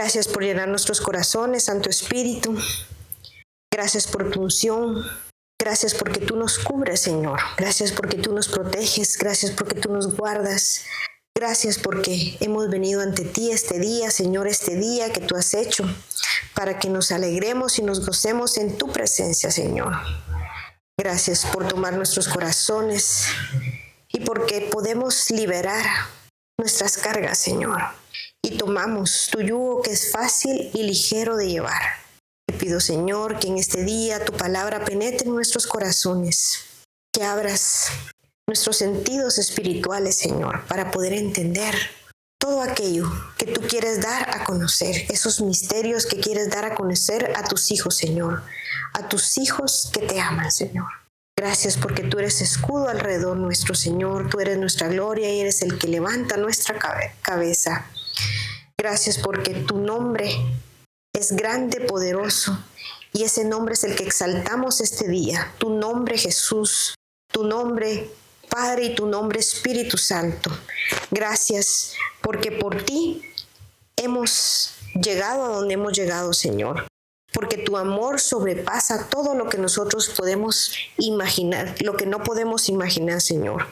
Gracias por llenar nuestros corazones, Santo Espíritu. Gracias por tu unción. Gracias porque tú nos cubres, Señor. Gracias porque tú nos proteges. Gracias porque tú nos guardas. Gracias porque hemos venido ante ti este día, Señor, este día que tú has hecho, para que nos alegremos y nos gocemos en tu presencia, Señor. Gracias por tomar nuestros corazones y porque podemos liberar nuestras cargas, Señor. Y tomamos tu yugo que es fácil y ligero de llevar. Te pido, Señor, que en este día tu palabra penetre en nuestros corazones, que abras nuestros sentidos espirituales, Señor, para poder entender todo aquello que tú quieres dar a conocer, esos misterios que quieres dar a conocer a tus hijos, Señor, a tus hijos que te aman, Señor. Gracias porque tú eres escudo alrededor nuestro, Señor, tú eres nuestra gloria y eres el que levanta nuestra cabeza. Gracias porque tu nombre es grande, poderoso, y ese nombre es el que exaltamos este día. Tu nombre, Jesús, tu nombre, Padre, y tu nombre, Espíritu Santo. Gracias porque por ti hemos llegado a donde hemos llegado, Señor. Porque tu amor sobrepasa todo lo que nosotros podemos imaginar, lo que no podemos imaginar, Señor.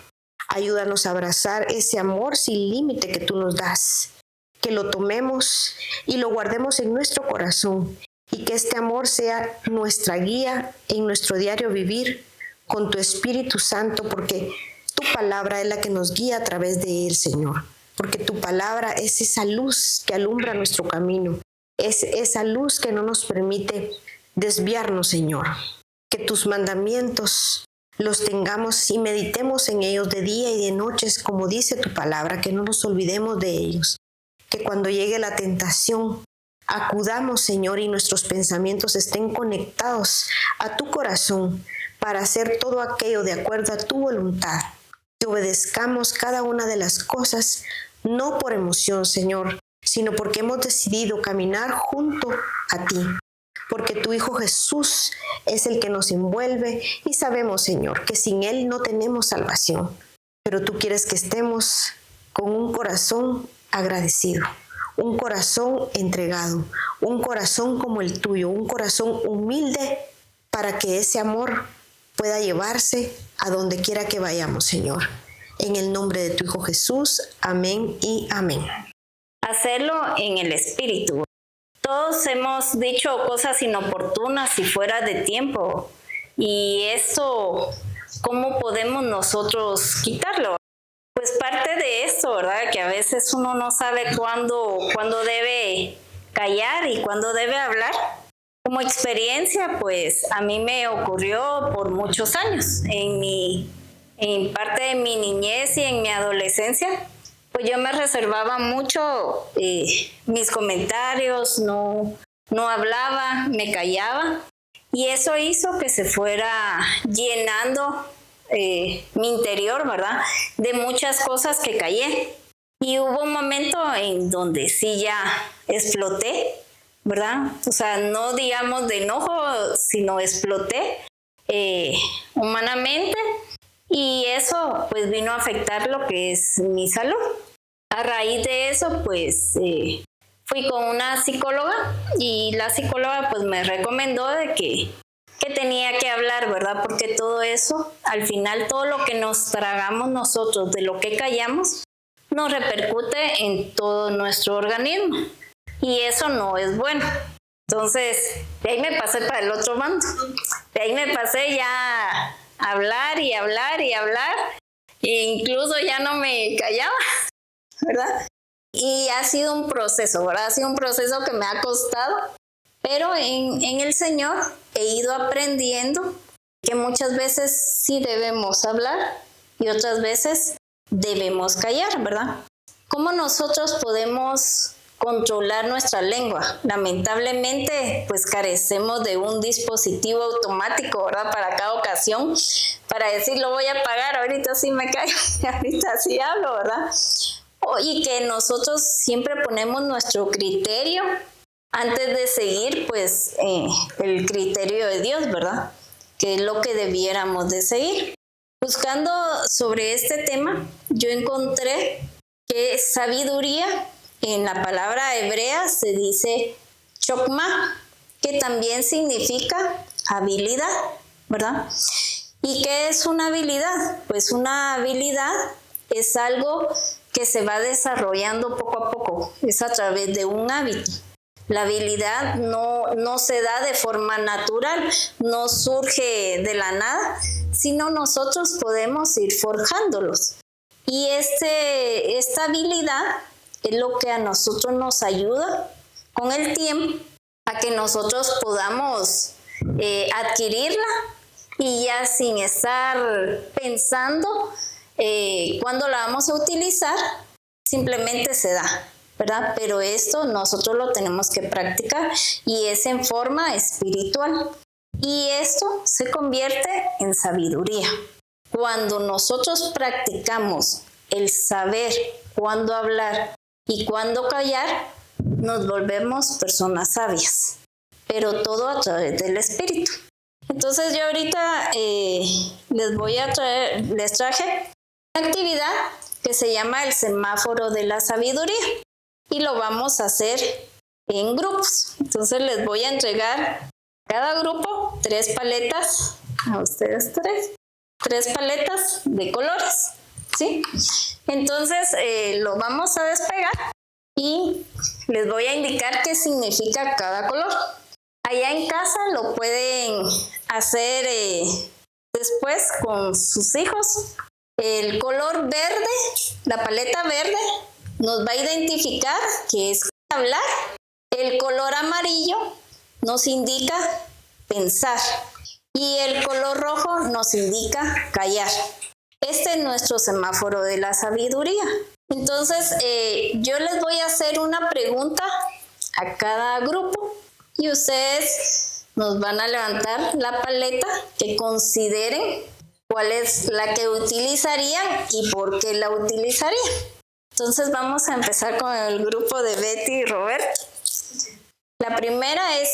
Ayúdanos a abrazar ese amor sin límite que tú nos das. Que lo tomemos y lo guardemos en nuestro corazón y que este amor sea nuestra guía en nuestro diario vivir con tu Espíritu Santo, porque tu palabra es la que nos guía a través de él, Señor, porque tu palabra es esa luz que alumbra nuestro camino, es esa luz que no nos permite desviarnos, Señor. Que tus mandamientos los tengamos y meditemos en ellos de día y de noche, como dice tu palabra, que no nos olvidemos de ellos. Que cuando llegue la tentación, acudamos, Señor, y nuestros pensamientos estén conectados a tu corazón para hacer todo aquello de acuerdo a tu voluntad. Que obedezcamos cada una de las cosas, no por emoción, Señor, sino porque hemos decidido caminar junto a ti. Porque tu Hijo Jesús es el que nos envuelve y sabemos, Señor, que sin Él no tenemos salvación. Pero tú quieres que estemos con un corazón agradecido, un corazón entregado, un corazón como el tuyo, un corazón humilde para que ese amor pueda llevarse a donde quiera que vayamos, Señor. En el nombre de tu Hijo Jesús, amén y amén. Hacerlo en el Espíritu. Todos hemos dicho cosas inoportunas y fuera de tiempo. Y eso, ¿cómo podemos nosotros quitarlo? Pues parte de esto, ¿verdad? Que a veces uno no sabe cuándo debe callar y cuándo debe hablar. Como experiencia, pues a mí me ocurrió por muchos años. En parte de mi niñez y en mi adolescencia, pues yo me reservaba mucho mis comentarios, no hablaba, me callaba. Y eso hizo que se fuera llenando mi interior, ¿verdad? De muchas cosas que callé. Y hubo un momento en donde sí ya exploté, ¿verdad? O sea, no digamos de enojo, sino exploté humanamente. Y eso pues vino a afectar lo que es mi salud. A raíz de eso pues fui con una psicóloga y la psicóloga pues me recomendó de que tenía que hablar, ¿verdad? Porque todo eso, al final todo lo que nos tragamos nosotros, de lo que callamos, nos repercute en todo nuestro organismo. Y eso no es bueno. Entonces, de ahí me pasé para el otro bando. De ahí me pasé ya a hablar y hablar y hablar. E incluso ya no me callaba, ¿verdad? Y ha sido un proceso, ¿verdad? Ha sido un proceso que me ha costado. Pero en el Señor he ido aprendiendo que muchas veces sí debemos hablar y otras veces debemos callar, ¿verdad? ¿Cómo nosotros podemos controlar nuestra lengua? Lamentablemente, pues carecemos de un dispositivo automático, ¿verdad? Para cada ocasión, para decir, lo voy a apagar, ahorita sí me callo, ahorita sí hablo, ¿verdad? Y que nosotros siempre ponemos nuestro criterio antes de seguir, pues, el criterio de Dios, ¿verdad? Que es lo que debiéramos de seguir. Buscando sobre este tema, yo encontré que sabiduría en la palabra hebrea se dice chokmah, que también significa habilidad, ¿verdad? ¿Y qué es una habilidad? Pues una habilidad es algo que se va desarrollando poco a poco, es a través de un hábito. La habilidad no se da de forma natural, no surge de la nada, sino nosotros podemos ir forjándolos. Y esta habilidad es lo que a nosotros nos ayuda con el tiempo a que nosotros podamos adquirirla y ya sin estar pensando cuándo la vamos a utilizar, simplemente se da, ¿verdad? Pero esto nosotros lo tenemos que practicar y es en forma espiritual. Y esto se convierte en sabiduría. Cuando nosotros practicamos el saber cuándo hablar y cuándo callar, nos volvemos personas sabias, pero todo a través del espíritu. Entonces yo ahorita les traje una actividad que se llama el semáforo de la sabiduría y lo vamos a hacer en grupos. Entonces les voy a entregar a cada grupo 3 paletas, a ustedes 3 paletas de colores, ¿sí? Entonces lo vamos a despegar y les voy a indicar qué significa cada color. Allá en casa lo pueden hacer después con sus hijos. El color verde, la paleta verde, nos va a identificar que es hablar. El color amarillo nos indica pensar y el color rojo nos indica callar. Este es nuestro semáforo de la sabiduría. Entonces, yo les voy a hacer una pregunta a cada grupo y ustedes nos van a levantar la paleta que consideren cuál es la que utilizarían y por qué la utilizarían. Entonces vamos a empezar con el grupo de Betty y Roberto. La primera es,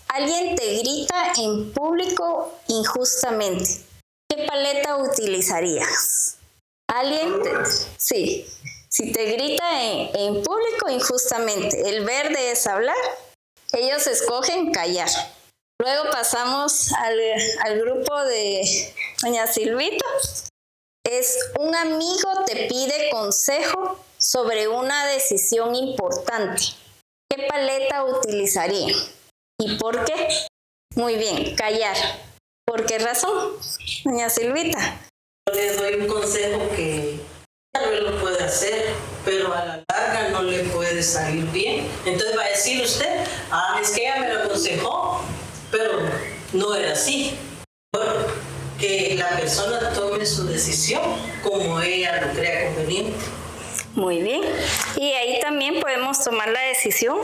alguien te grita en público injustamente. ¿Qué paleta utilizarías? Sí, si te grita en público injustamente, el verde es hablar, ellos escogen callar. Luego pasamos al grupo de doña Silvita. Es un amigo te pide consejo sobre una decisión importante. ¿Qué paleta utilizaría? ¿Y por qué? Muy bien, callar. ¿Por qué razón, doña Silvita? Yo le doy un consejo que tal vez lo puede hacer, pero a la larga no le puede salir bien. Entonces va a decir usted, es que ella me lo aconsejó, pero no era así. Que la persona tome su decisión como ella lo crea conveniente. Muy bien. Y ahí también podemos tomar la decisión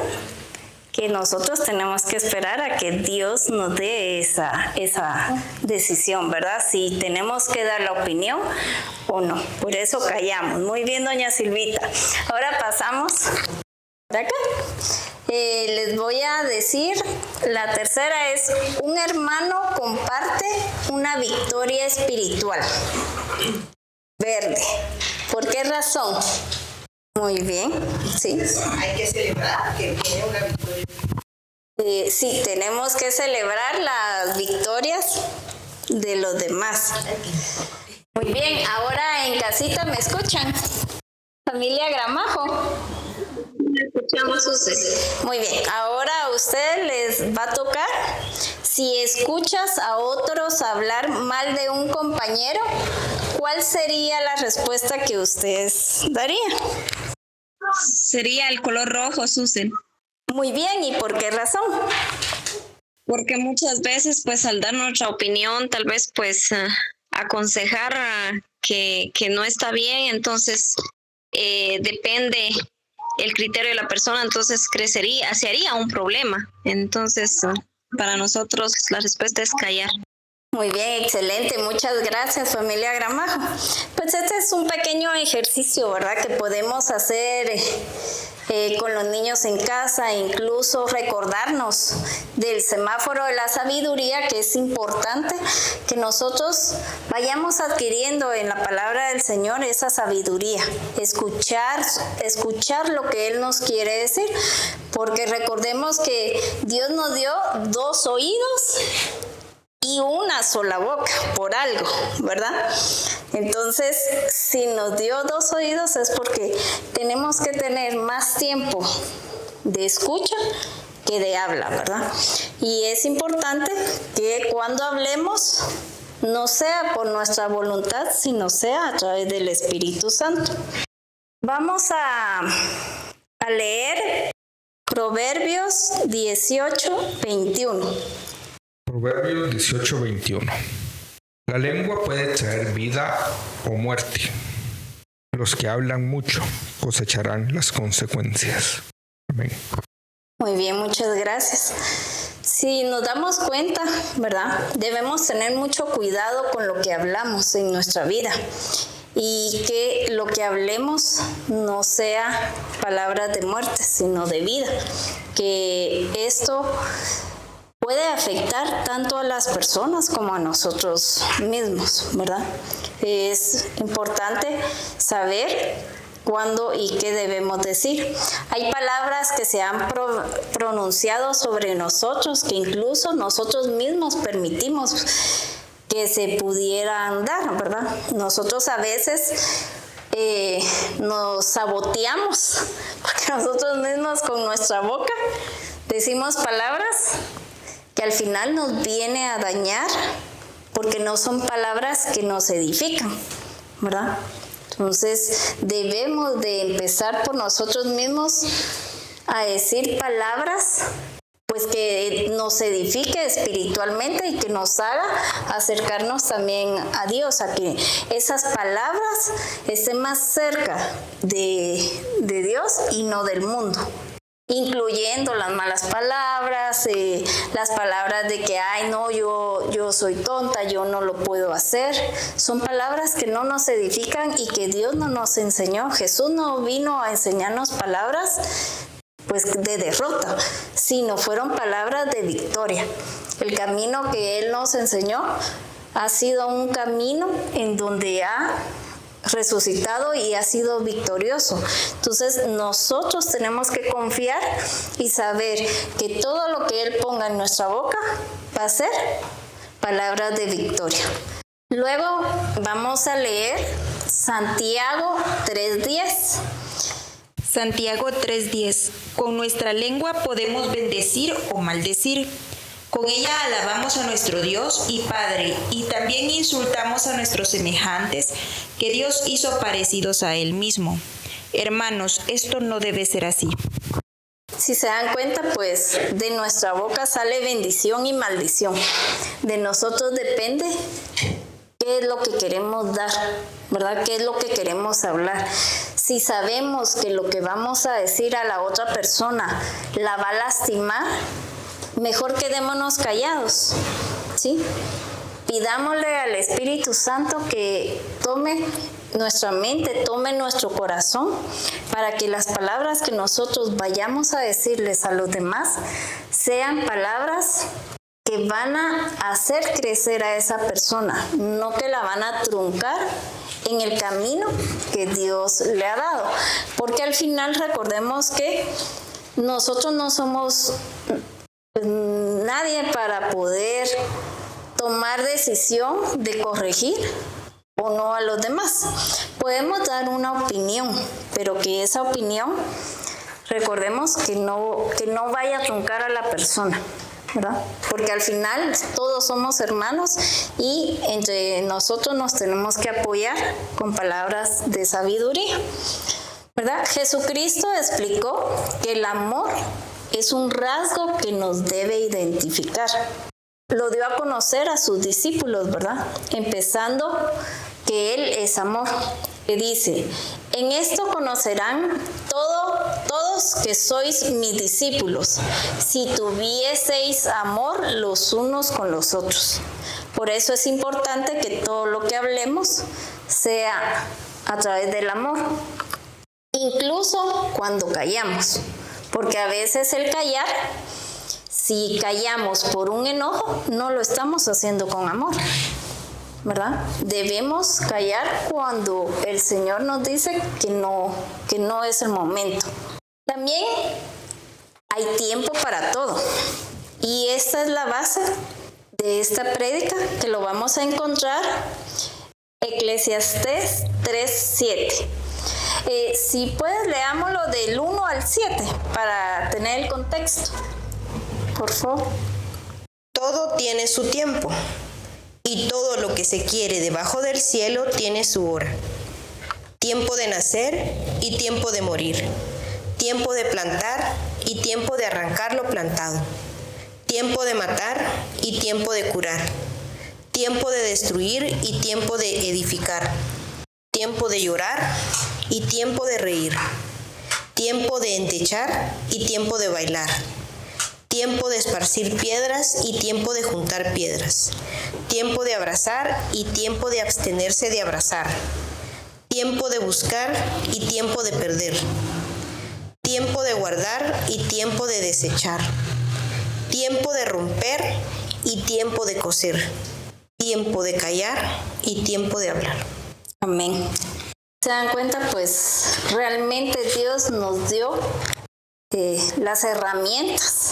que nosotros tenemos que esperar a que Dios nos dé esa decisión, ¿verdad? Si tenemos que dar la opinión o no. Por eso callamos. Muy bien, doña Silvita. Ahora pasamos por acá. Les voy a decir, la tercera es, un hermano comparte una victoria espiritual. Verde. ¿Por qué razón? Muy bien, sí. Hay que celebrar que tiene una victoria. Sí, tenemos que celebrar las victorias de los demás. Muy bien, ahora en casita me escuchan. Familia Gramajo. Escuchamos ustedes. Muy bien, ahora a ustedes les va a tocar. Si escuchas a otros hablar mal de un compañero, ¿cuál sería la respuesta que ustedes darían? Sería el color rojo, Susan. Muy bien, ¿y por qué razón? Porque muchas veces, pues, al dar nuestra opinión, tal vez, pues, aconsejar que no está bien, entonces depende el criterio de la persona, entonces se haría un problema. Entonces, para nosotros la respuesta es callar. Muy bien, excelente. Muchas gracias, familia Gramajo. Pues este es un pequeño ejercicio, ¿verdad? Que podemos hacer con los niños en casa, incluso recordarnos del semáforo de la sabiduría, que es importante que nosotros vayamos adquiriendo en la palabra del Señor esa sabiduría, escuchar lo que Él nos quiere decir, porque recordemos que Dios nos dio 2 oídos y una sola boca, por algo, ¿verdad? Entonces, si nos dio 2 oídos es porque tenemos que tener más tiempo de escucha que de habla, ¿verdad? Y es importante que cuando hablemos no sea por nuestra voluntad, sino sea a través del Espíritu Santo. Vamos a leer Proverbios 18:21. Proverbios 18:21. La lengua puede traer vida o muerte. Los que hablan mucho cosecharán las consecuencias. Amén. Muy bien, muchas gracias. Si nos damos cuenta, ¿verdad? Debemos tener mucho cuidado con lo que hablamos en nuestra vida y que lo que hablemos no sea palabras de muerte, sino de vida. Que esto puede afectar tanto a las personas como a nosotros mismos, ¿verdad? Es importante saber cuándo y qué debemos decir. Hay palabras que se han pronunciado sobre nosotros que incluso nosotros mismos permitimos que se pudieran dar, ¿verdad? Nosotros a veces nos saboteamos porque nosotros mismos con nuestra boca decimos palabras que al final nos viene a dañar porque no son palabras que nos edifican, ¿verdad? Entonces debemos de empezar por nosotros mismos a decir palabras pues que nos edifique espiritualmente y que nos haga acercarnos también a Dios, a que esas palabras estén más cerca de Dios y no del mundo, incluyendo las malas palabras, las palabras de que, ay no, yo soy tonta, yo no lo puedo hacer. Son palabras que no nos edifican y que Dios no nos enseñó. Jesús no vino a enseñarnos palabras pues de derrota, sino fueron palabras de victoria. El camino que Él nos enseñó ha sido un camino en donde ha resucitado y ha sido victorioso. Entonces nosotros tenemos que confiar y saber que todo lo que Él ponga en nuestra boca va a ser palabras de victoria. Luego vamos a leer Santiago 3:10. Santiago 3:10. Con nuestra lengua podemos bendecir o maldecir. Con ella alabamos a nuestro Dios y Padre, y también insultamos a nuestros semejantes que Dios hizo parecidos a Él mismo. Hermanos, esto no debe ser así. Si se dan cuenta, pues de nuestra boca sale bendición y maldición. De nosotros depende qué es lo que queremos dar, ¿verdad? ¿Qué es lo que queremos hablar? Si sabemos que lo que vamos a decir a la otra persona la va a lastimar, mejor quedémonos callados, ¿sí? Pidámosle al Espíritu Santo que tome nuestra mente, tome nuestro corazón, para que las palabras que nosotros vayamos a decirles a los demás sean palabras que van a hacer crecer a esa persona, no que la van a truncar en el camino que Dios le ha dado. Porque al final recordemos que nosotros no somos nadie para poder tomar decisión de corregir o no a los demás. Podemos dar una opinión, pero que esa opinión, recordemos que no vaya a truncar a la persona, ¿verdad? Porque al final todos somos hermanos y entre nosotros nos tenemos que apoyar con palabras de sabiduría, ¿verdad? Jesucristo explicó que el amor es un rasgo que nos debe identificar. Lo dio a conocer a sus discípulos, ¿verdad? Empezando que Él es amor. Que dice, en esto conocerán todos que sois mis discípulos, si tuvieseis amor los unos con los otros. Por eso es importante que todo lo que hablemos sea a través del amor. incluso cuando callamos, porque a veces el callar, si callamos por un enojo, no lo estamos haciendo con amor, ¿verdad? Debemos callar cuando el Señor nos dice que no es el momento. También hay tiempo para todo, y esta es la base de esta prédica, que lo vamos a encontrar Eclesiastés 3:7. Si puedes, leámoslo del 1 al 7 para tener el contexto, por favor. Todo tiene su tiempo, y todo lo que se quiere debajo del cielo tiene su hora. Tiempo de nacer y tiempo de morir. Tiempo de plantar y tiempo de arrancar lo plantado. Tiempo de matar y tiempo de curar. Tiempo de destruir y tiempo de edificar. Tiempo de llorar y tiempo de reír. Tiempo de endechar y tiempo de bailar. Tiempo de esparcir piedras y tiempo de juntar piedras. Tiempo de abrazar y tiempo de abstenerse de abrazar. Tiempo de buscar y tiempo de perder. Tiempo de guardar y tiempo de desechar. Tiempo de romper y tiempo de coser. Tiempo de callar y tiempo de hablar. Amén. ¿Se dan cuenta? Pues realmente Dios nos dio las herramientas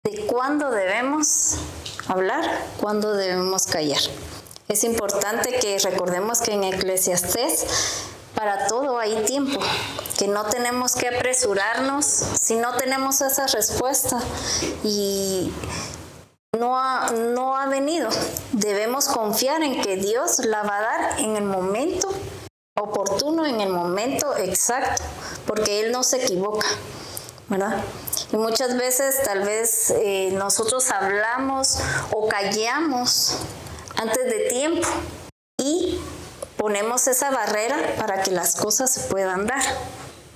de cuándo debemos hablar, cuándo debemos callar. Es importante que recordemos que en Eclesiastés para todo hay tiempo, que no tenemos que apresurarnos si no tenemos esa respuesta y no ha venido. Debemos confiar en que Dios la va a dar en el momento oportuno, en el momento exacto, porque Él no se equivoca, ¿verdad? Y muchas veces tal vez nosotros hablamos o callamos antes de tiempo y ponemos esa barrera para que las cosas se puedan dar,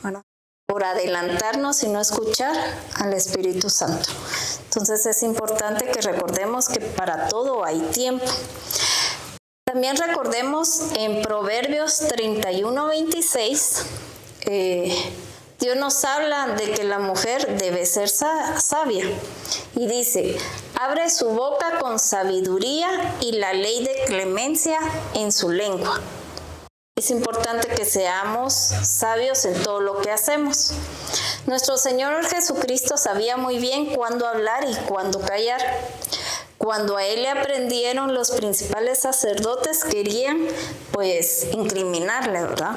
¿verdad? Por adelantarnos y no escuchar al Espíritu Santo. Entonces es importante que recordemos que para todo hay tiempo. También recordemos en Proverbios 31:26, Dios nos habla de que la mujer debe ser sabia. Y dice, abre su boca con sabiduría y la ley de clemencia en su lengua. Es importante que seamos sabios en todo lo que hacemos. Nuestro Señor Jesucristo sabía muy bien cuándo hablar y cuándo callar. Cuando a Él le aprendieron, los principales sacerdotes querían, pues, incriminarle, ¿verdad?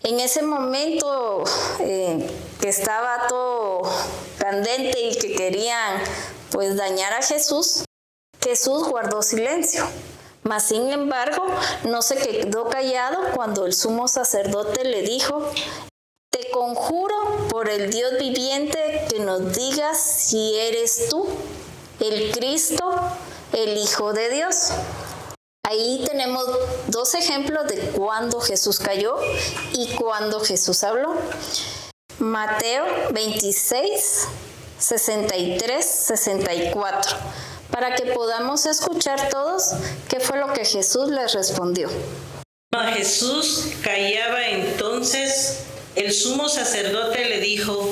En ese momento que estaba todo candente y que querían, pues, dañar a Jesús, Jesús guardó silencio. Mas, sin embargo, no se quedó callado cuando el sumo sacerdote le dijo, te conjuro por el Dios viviente que nos digas si eres tú, el Cristo, el Hijo de Dios. Ahí tenemos dos ejemplos de cuando Jesús cayó y cuando Jesús habló. Mateo 26, 63, 64. Para que podamos escuchar todos qué fue lo que Jesús les respondió. A Jesús callaba entonces, el sumo sacerdote le dijo,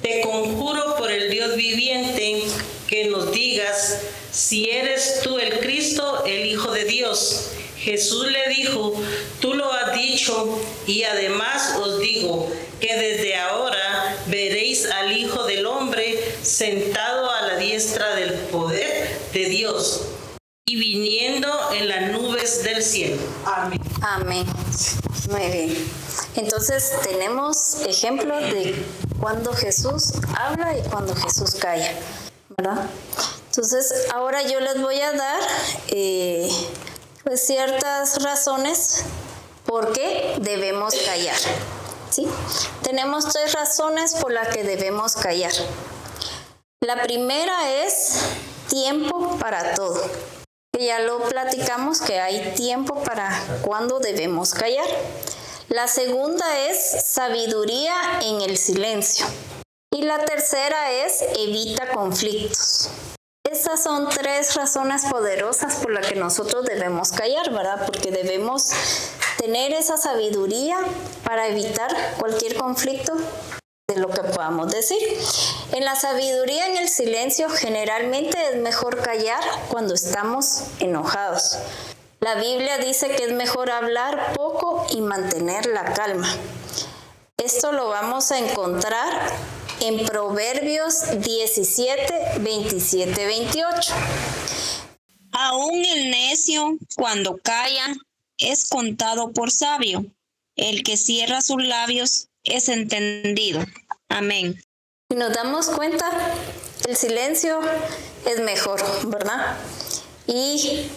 te conjuro por el Dios viviente que nos digas si eres tú el Cristo, el Hijo de Dios. Jesús le dijo, tú lo has dicho y además os digo que desde ahora veréis al Hijo del Hombre sentado a la diestra del poder de Dios y viniendo en las nubes del cielo. Amén. Amén. Muy bien. Entonces tenemos ejemplos de cuando Jesús habla y cuando Jesús calla, ¿verdad? Entonces ahora yo les voy a dar pues ciertas razones por qué debemos callar, ¿sí? Tenemos 3 razones por las que debemos callar. La primera es tiempo para todo. Ya lo platicamos que hay tiempo para cuando debemos callar. La segunda es sabiduría en el silencio. Y la tercera es evita conflictos. Estas son 3 razones poderosas por las que nosotros debemos callar, ¿verdad? Porque debemos tener esa sabiduría para evitar cualquier conflicto de lo que podamos decir. En la sabiduría, en el silencio, generalmente es mejor callar cuando estamos enojados. La Biblia dice que es mejor hablar poco y mantener la calma. Esto lo vamos a encontrar en Proverbios 17, 27, 28. Aún el necio, cuando calla, es contado por sabio. El que cierra sus labios es entendido. Amén. Si nos damos cuenta, el silencio es mejor, ¿verdad? Y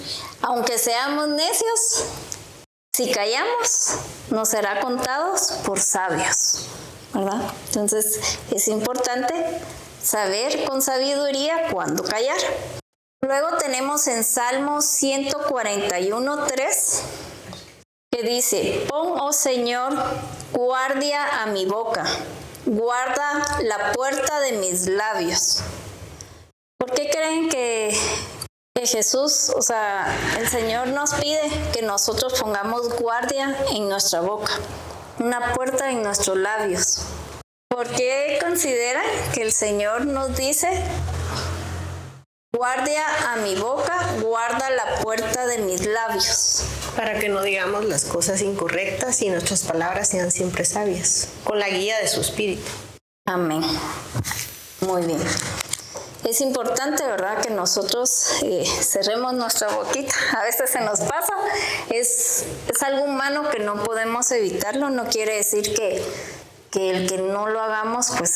aunque seamos necios, si callamos, nos será contados por sabios, ¿verdad? Entonces es importante saber con sabiduría cuándo callar. Luego tenemos en Salmos 141:3 que dice: pon, oh Señor, guardia a mi boca, guarda la puerta de mis labios. ¿Por qué creen que Jesús, el Señor nos pide que nosotros pongamos guardia en nuestra boca, una puerta en nuestros labios? ¿Por qué consideran que el Señor nos dice: guardia a mi boca, guarda la puerta de mis labios? Para que no digamos las cosas incorrectas y nuestras palabras sean siempre sabias, con la guía de su espíritu. Amén. Muy bien. Es importante, ¿verdad?, que nosotros cerremos nuestra boquita. A veces se nos pasa. Es algo humano que no podemos evitarlo. No quiere decir que el que no lo hagamos pues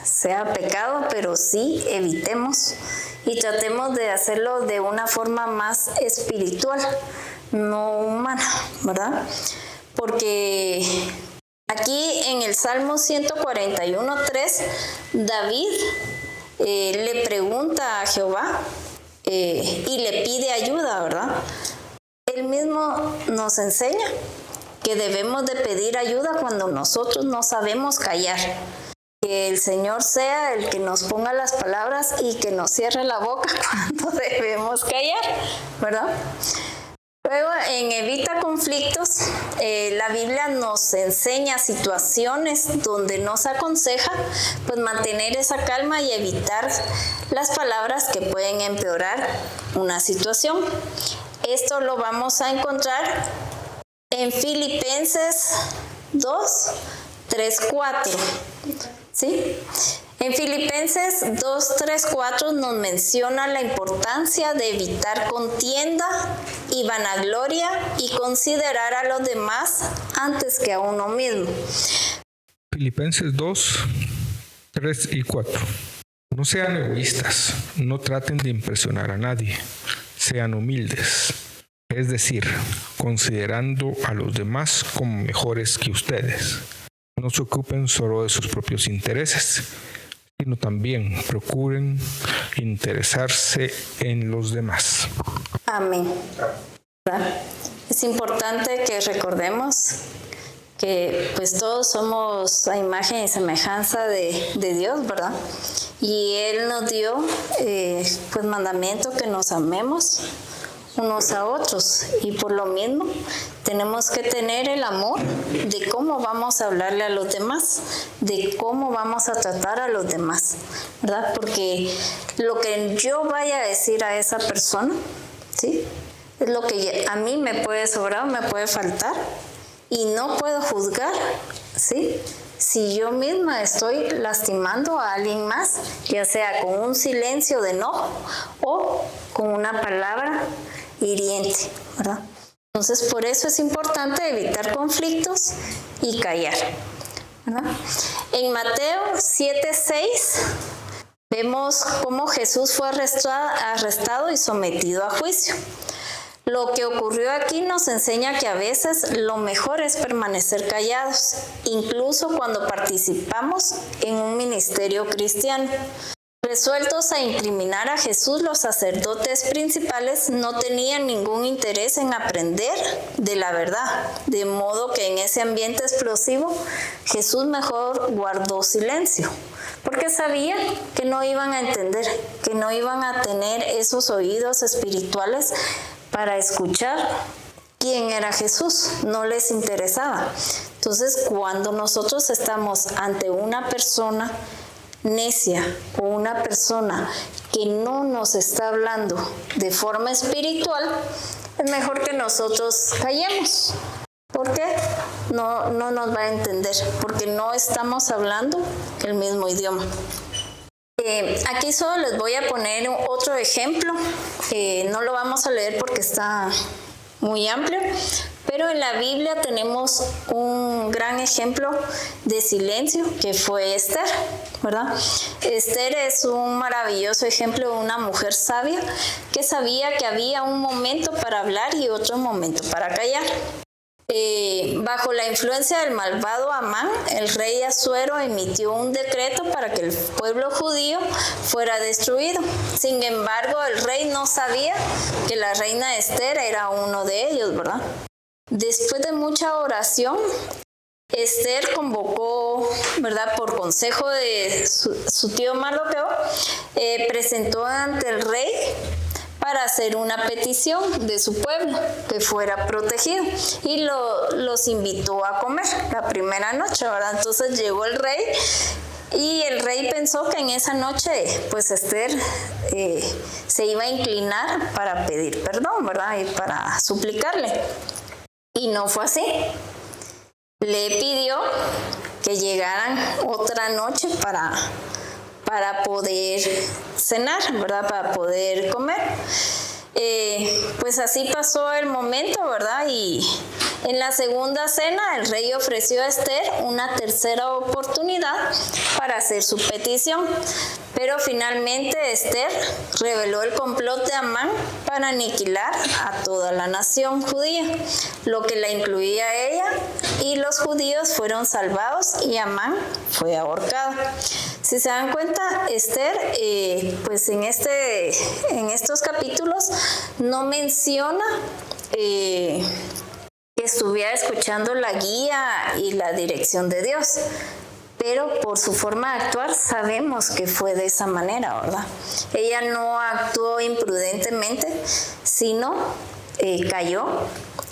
sea pecado, pero sí evitemos y tratemos de hacerlo de una forma más espiritual, no humana, ¿verdad? Porque aquí en el Salmo 141:3, David le pregunta a Jehová y le pide ayuda, ¿verdad? Él mismo nos enseña que debemos de pedir ayuda cuando nosotros no sabemos callar. Que el Señor sea el que nos ponga las palabras y que nos cierre la boca cuando debemos callar, ¿verdad? Luego, en Evita conflictos, la Biblia nos enseña situaciones donde nos aconseja pues mantener esa calma y evitar las palabras que pueden empeorar una situación. Esto lo vamos a encontrar en Filipenses 2, 3, 4. ¿Sí? En Filipenses 2, 3, 4 nos menciona la importancia de evitar contienda y vanagloria y considerar a los demás antes que a uno mismo. Filipenses 2, 3 y 4. No sean egoístas, no traten de impresionar a nadie, sean humildes, es decir, considerando a los demás como mejores que ustedes. No se ocupen solo de sus propios intereses, sino también procuren interesarse en los demás. Amén. Es importante que recordemos que pues todos somos a imagen y semejanza de Dios, ¿verdad? Y Él nos dio pues mandamiento que nos amemos unos a otros, y por lo mismo tenemos que tener el amor de cómo vamos a hablarle a los demás, de cómo vamos a tratar a los demás, ¿verdad? Porque lo que yo vaya a decir a esa persona, ¿sí?, es lo que a mí me puede sobrar o me puede faltar, y no puedo juzgar, ¿sí?, si yo misma estoy lastimando a alguien más, ya sea con un silencio de enojo o con una palabra hiriente, ¿verdad? Entonces, por eso es importante evitar conflictos y callar, ¿verdad? En Mateo 7:6 vemos cómo Jesús fue arrestado y sometido a juicio. Lo que ocurrió aquí nos enseña que a veces lo mejor es permanecer callados, incluso cuando participamos en un ministerio cristiano. Resueltos a incriminar a Jesús, los sacerdotes principales no tenían ningún interés en aprender de la verdad, de modo que en ese ambiente explosivo Jesús mejor guardó silencio, porque sabía que no iban a entender, que no iban a tener esos oídos espirituales para escuchar quién era Jesús, no les interesaba. Entonces, cuando nosotros estamos ante una persona necia o una persona que no nos está hablando de forma espiritual, es mejor que nosotros callemos. ¿Por qué? No nos va a entender, porque no estamos hablando el mismo idioma. Aquí solo les voy a poner otro ejemplo. No lo vamos a leer porque está muy amplio, pero en la Biblia tenemos un gran ejemplo de silencio que fue Esther, ¿verdad? Esther es un maravilloso ejemplo de una mujer sabia que sabía que había un momento para hablar y otro momento para callar. Bajo la influencia del malvado Amán, el rey Asuero emitió un decreto para que el pueblo judío fuera destruido. Sin embargo, el rey no sabía que la reina Esther era uno de ellos, ¿verdad? Después de mucha oración, Esther convocó, ¿verdad?, por consejo de su tío Mardoqueo, presentó ante el rey para hacer una petición de su pueblo que fuera protegido y los invitó a comer la primera noche, ¿verdad? Entonces llegó el rey y el rey pensó que en esa noche pues Esther se iba a inclinar para pedir perdón, ¿verdad? Y para suplicarle, y no fue así. Le pidió que llegaran otra noche para poder cenar, ¿verdad? Para poder comer. Pues así pasó el momento, ¿verdad? Y en la segunda cena el rey ofreció a Esther una tercera oportunidad para hacer su petición, pero finalmente Esther reveló el complot de Amán para aniquilar a toda la nación judía, lo que la incluía a ella, y los judíos fueron salvados y Amán fue ahorcado. Si se dan cuenta, Esther, pues en estos capítulos no menciona que estuviera escuchando la guía y la dirección de Dios, pero por su forma de actuar sabemos que fue de esa manera, ¿verdad? Ella no actuó imprudentemente, sino cayó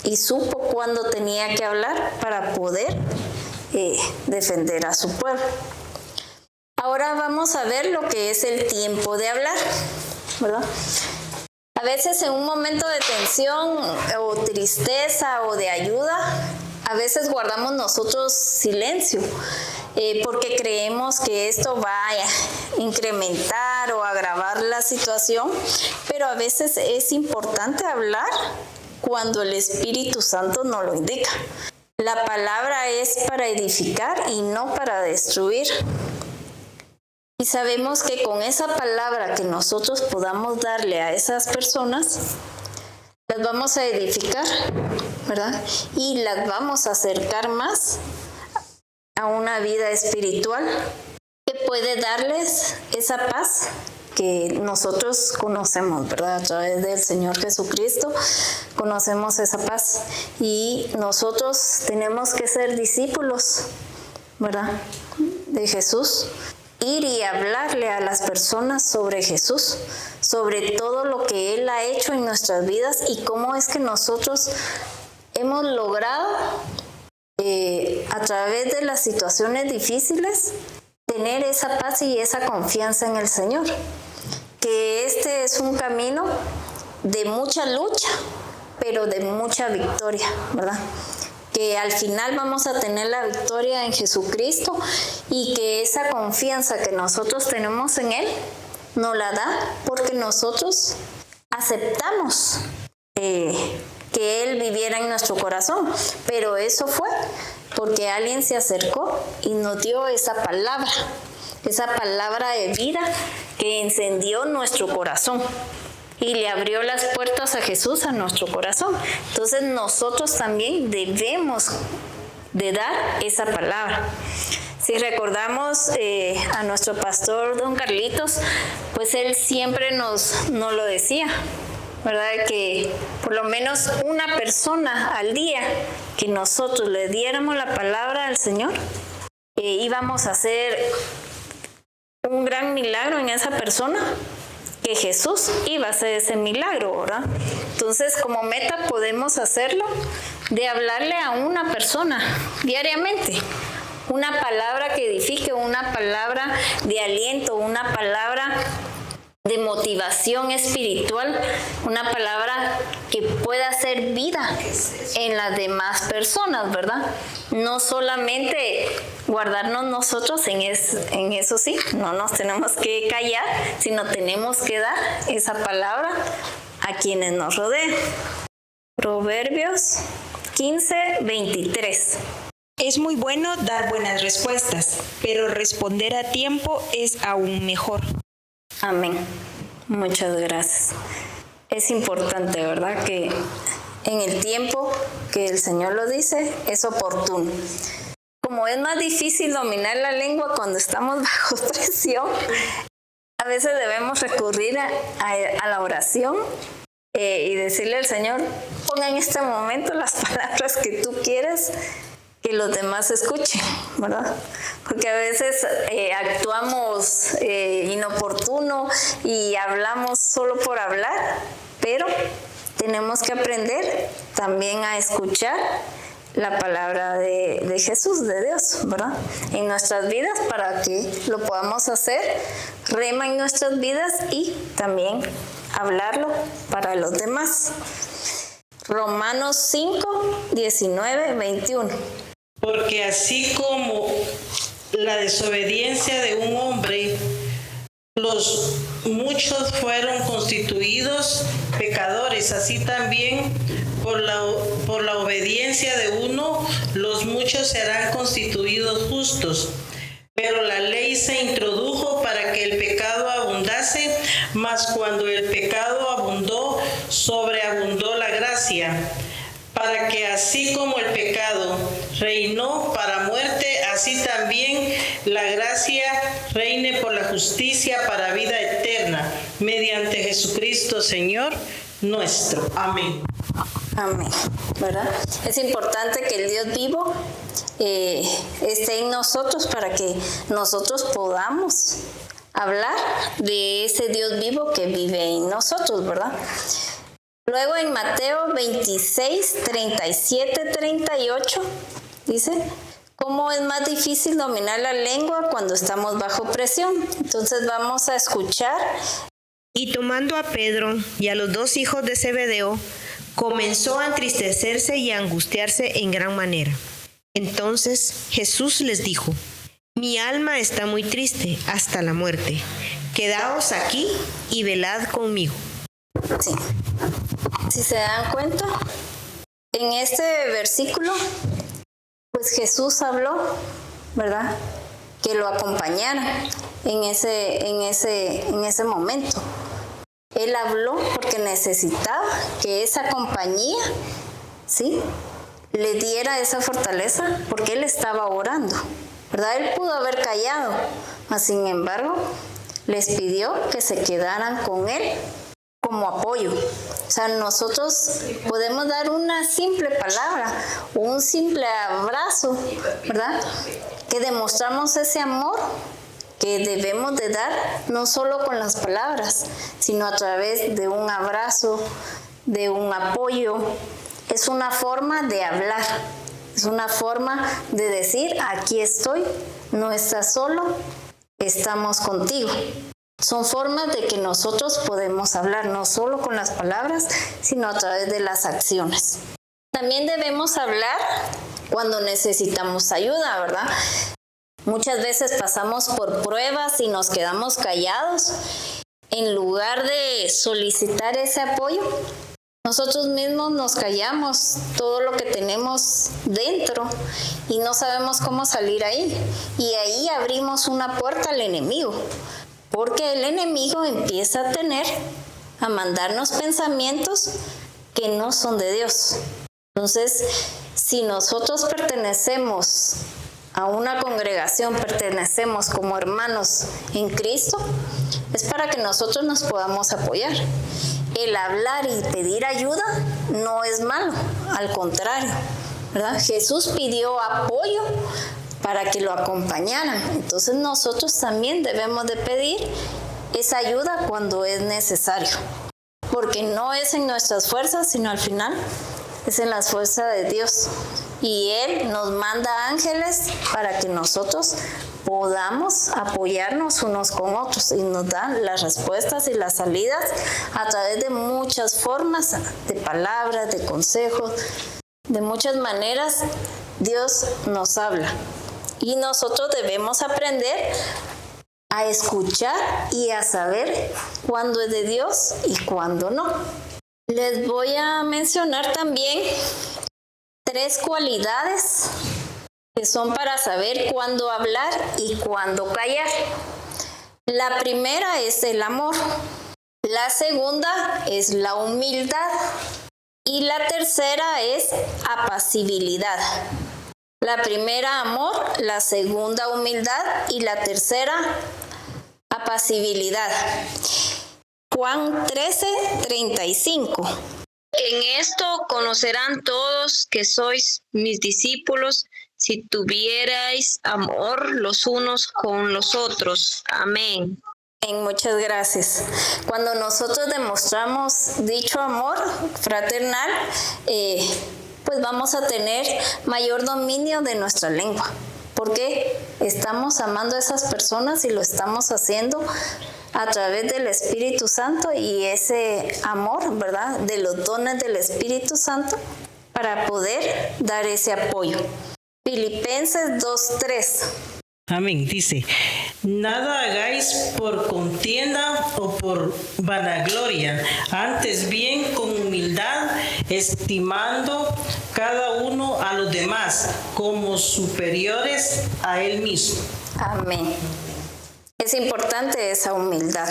y supo cuándo tenía que hablar para poder defender a su pueblo. Ahora vamos a ver lo que es el tiempo de hablar, ¿verdad? A veces en un momento de tensión o tristeza o de ayuda, a veces guardamos nosotros silencio porque creemos que esto va a incrementar o agravar la situación, pero a veces es importante hablar cuando el Espíritu Santo nos lo indica. La palabra es para edificar y no para destruir. Y sabemos que con esa palabra que nosotros podamos darle a esas personas, las vamos a edificar, ¿verdad? Y las vamos a acercar más a una vida espiritual que puede darles esa paz que nosotros conocemos, ¿verdad? A través del Señor Jesucristo conocemos esa paz. Y nosotros tenemos que ser discípulos, ¿verdad?, de Jesús. Ir y hablarle a las personas sobre Jesús, sobre todo lo que Él ha hecho en nuestras vidas y cómo es que nosotros hemos logrado a través de las situaciones difíciles tener esa paz y esa confianza en el Señor. Que este es un camino de mucha lucha, pero de mucha victoria, ¿verdad? Que al final vamos a tener la victoria en Jesucristo y que esa confianza que nosotros tenemos en Él nos la da porque nosotros aceptamos que Él viviera en nuestro corazón, pero eso fue porque alguien se acercó y nos dio esa palabra de vida que encendió nuestro corazón y le abrió las puertas a Jesús a nuestro corazón. Entonces nosotros también debemos de dar esa palabra. Si recordamos a nuestro pastor don Carlitos, pues él siempre nos lo decía, ¿verdad? Que por lo menos una persona al día que nosotros le diéramos la palabra al Señor, íbamos a hacer un gran milagro en esa persona, que Jesús iba a hacer ese milagro, ¿verdad? Entonces, como meta podemos hacerlo de hablarle a una persona diariamente. Una palabra que edifique, una palabra de aliento, una palabra de motivación espiritual, una palabra que pueda hacer vida en las demás personas, ¿verdad? No solamente guardarnos nosotros en eso sí, no nos tenemos que callar, sino tenemos que dar esa palabra a quienes nos rodean. Proverbios 15:23. Es muy bueno dar buenas respuestas, pero responder a tiempo es aún mejor. Amén. Muchas gracias. Es importante, ¿verdad? Que en el tiempo que el Señor lo dice, es oportuno. Como es más difícil dominar la lengua cuando estamos bajo presión, a veces debemos recurrir a la oración y decirle al Señor, ponga en este momento las palabras que tú quieras que los demás escuchen, ¿verdad? Porque a veces actuamos inoportuno y hablamos solo por hablar, pero tenemos que aprender también a escuchar la palabra de Jesús, de Dios, ¿verdad? En nuestras vidas para que lo podamos hacer, rema en nuestras vidas y también hablarlo para los demás. Romanos 5:19-21. Porque así como la desobediencia de un hombre, los muchos fueron constituidos pecadores, así también por la obediencia de uno, los muchos serán constituidos justos. Pero la ley se introdujo para que el pecado abundase, mas cuando el pecado abundó, sobreabundó la gracia, para que así como el pecado reinó para muerte, así también la gracia reine por la justicia para vida eterna, mediante Jesucristo Señor nuestro. Amén. Amén, ¿verdad? Es importante que el Dios vivo esté en nosotros para que nosotros podamos hablar de ese Dios vivo que vive en nosotros, ¿verdad? Luego en Mateo 26:37-38 dice, ¿cómo es más difícil dominar la lengua cuando estamos bajo presión? Entonces vamos a escuchar. Y tomando a Pedro y a los 2 hijos de Zebedeo, comenzó a entristecerse y a angustiarse en gran manera. Entonces Jesús les dijo, mi alma está muy triste hasta la muerte. Quedaos aquí y velad conmigo. Sí. Si se dan cuenta, en este versículo, pues Jesús habló, ¿verdad? Que lo acompañara en ese momento. Él habló porque necesitaba que esa compañía, ¿sí?, le diera esa fortaleza, porque él estaba orando, ¿verdad? Él pudo haber callado, mas sin embargo, les pidió que se quedaran con él como apoyo. O sea, nosotros podemos dar una simple palabra o un simple abrazo, ¿verdad? Que demostramos ese amor que debemos de dar, no solo con las palabras, sino a través de un abrazo, de un apoyo. Es una forma de hablar, es una forma de decir, aquí estoy, no estás solo, estamos contigo. Son formas de que nosotros podemos hablar, no solo con las palabras, sino a través de las acciones. También debemos hablar cuando necesitamos ayuda, ¿verdad? Muchas veces pasamos por pruebas y nos quedamos callados. En lugar de solicitar ese apoyo, nosotros mismos nos callamos todo lo que tenemos dentro y no sabemos cómo salir ahí. Y ahí abrimos una puerta al enemigo. Porque el enemigo empieza a mandarnos pensamientos que no son de Dios. Entonces, si nosotros pertenecemos a una congregación, pertenecemos como hermanos en Cristo, es para que nosotros nos podamos apoyar. El hablar y pedir ayuda no es malo, al contrario, ¿verdad? Jesús pidió apoyo para que lo acompañaran. Entonces nosotros también debemos de pedir esa ayuda cuando es necesario. Porque no es en nuestras fuerzas, sino al final es en las fuerzas de Dios. Y Él nos manda ángeles para que nosotros podamos apoyarnos unos con otros y nos dan las respuestas y las salidas a través de muchas formas, de palabras, de consejos, de muchas maneras. Dios nos habla y nosotros debemos aprender a escuchar y a saber cuándo es de Dios y cuándo no. Les voy a mencionar también 3 cualidades que son para saber cuándo hablar y cuándo callar. La primera es el amor, la segunda es la humildad y la tercera es apacibilidad. La primera, amor, la segunda, humildad y la tercera, apacibilidad. Juan 13:35. En esto conocerán todos que sois mis discípulos, si tuvierais amor los unos con los otros. Amén. Muchas gracias. Cuando nosotros demostramos dicho amor fraternal, pues vamos a tener mayor dominio de nuestra lengua. Porque estamos amando a esas personas y lo estamos haciendo a través del Espíritu Santo y ese amor, ¿verdad? De los dones del Espíritu Santo para poder dar ese apoyo. Filipenses 2:3. Amén. Dice, nada hagáis por contienda o por vanagloria, antes bien con humildad, estimando cada uno a los demás como superiores a él mismo. Amén. Es importante esa humildad.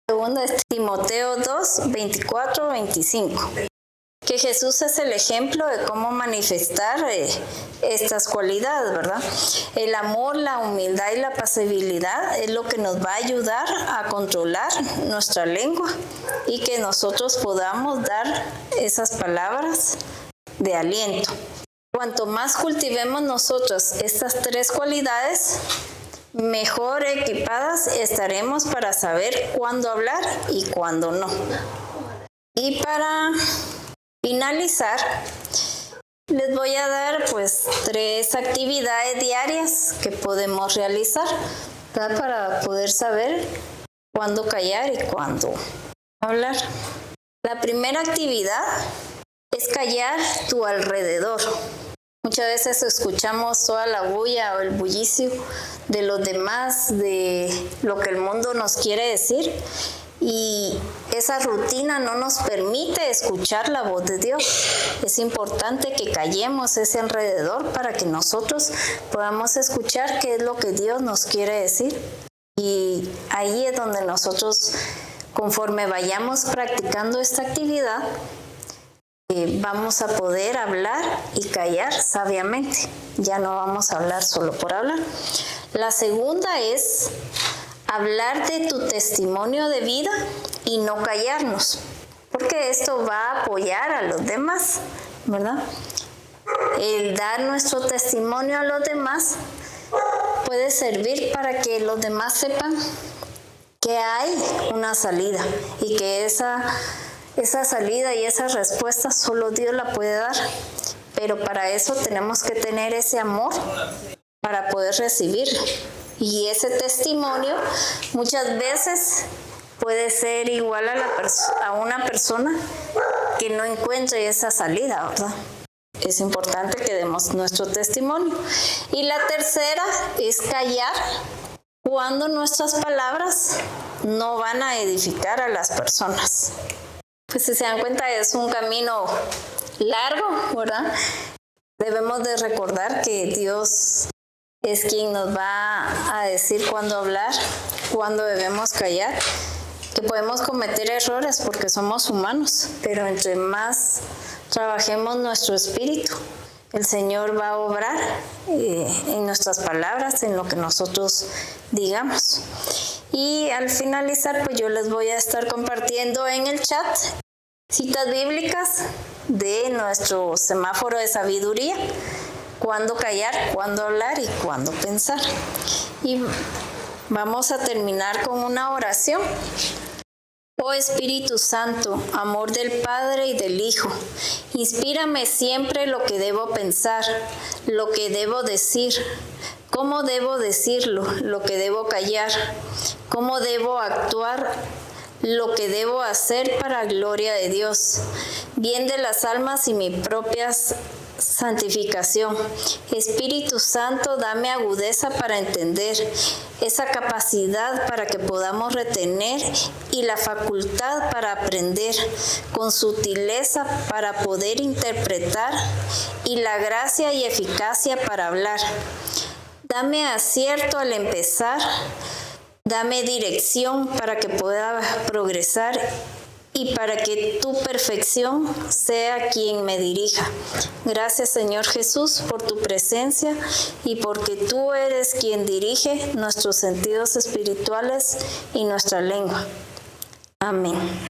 Segunda es Timoteo 2:24-25. Que Jesús es el ejemplo de cómo manifestar estas cualidades, ¿verdad? El amor, la humildad y la apacibilidad es lo que nos va a ayudar a controlar nuestra lengua y que nosotros podamos dar esas palabras de aliento. Cuanto más cultivemos nosotros estas 3 cualidades, mejor equipadas estaremos para saber cuándo hablar y cuándo no. Y para finalizar, les voy a dar pues 3 actividades diarias que podemos realizar, ¿verdad? Para poder saber cuándo callar y cuándo hablar. La primera actividad es callar tu alrededor. Muchas veces escuchamos toda la bulla o el bullicio de los demás, de lo que el mundo nos quiere decir. Y esa rutina no nos permite escuchar la voz de Dios. Es importante que callemos ese alrededor para que nosotros podamos escuchar qué es lo que Dios nos quiere decir. Y ahí es donde nosotros, conforme vayamos practicando esta actividad, vamos a poder hablar y callar sabiamente. Ya no vamos a hablar solo por hablar. La segunda es hablar de tu testimonio de vida y no callarnos, porque esto va a apoyar a los demás, ¿verdad? El dar nuestro testimonio a los demás puede servir para que los demás sepan que hay una salida y que esa salida y esa respuesta solo Dios la puede dar. Pero para eso tenemos que tener ese amor para poder recibir. Y ese testimonio muchas veces puede ser igual a una persona que no encuentre esa salida, ¿verdad? Es importante que demos nuestro testimonio. Y la tercera es callar cuando nuestras palabras no van a edificar a las personas. Pues si se dan cuenta es un camino largo, ¿verdad? Debemos de recordar que Dios es quien nos va a decir cuándo hablar, cuándo debemos callar, que podemos cometer errores porque somos humanos, pero entre más trabajemos nuestro espíritu, el Señor va a obrar en nuestras palabras, en lo que nosotros digamos. Y al finalizar, pues yo les voy a estar compartiendo en el chat citas bíblicas de nuestro semáforo de sabiduría. Cuándo callar, cuándo hablar y cuándo pensar. Y Vamos a terminar con una oración. Oh Espíritu Santo, amor del Padre y del Hijo, inspírame siempre lo que debo pensar, lo que debo decir, cómo debo decirlo, lo que debo callar, cómo debo actuar, lo que debo hacer para gloria de Dios, bien de las almas y mi propia santificación. Espíritu Santo, dame agudeza para entender, esa capacidad para que podamos retener y la facultad para aprender, con sutileza para poder interpretar y la gracia y eficacia para hablar. Dame acierto al empezar, dame dirección para que pueda progresar y para que tu perfección sea quien me dirija. Gracias, Señor Jesús, por tu presencia y porque tú eres quien dirige nuestros sentidos espirituales y nuestra lengua. Amén.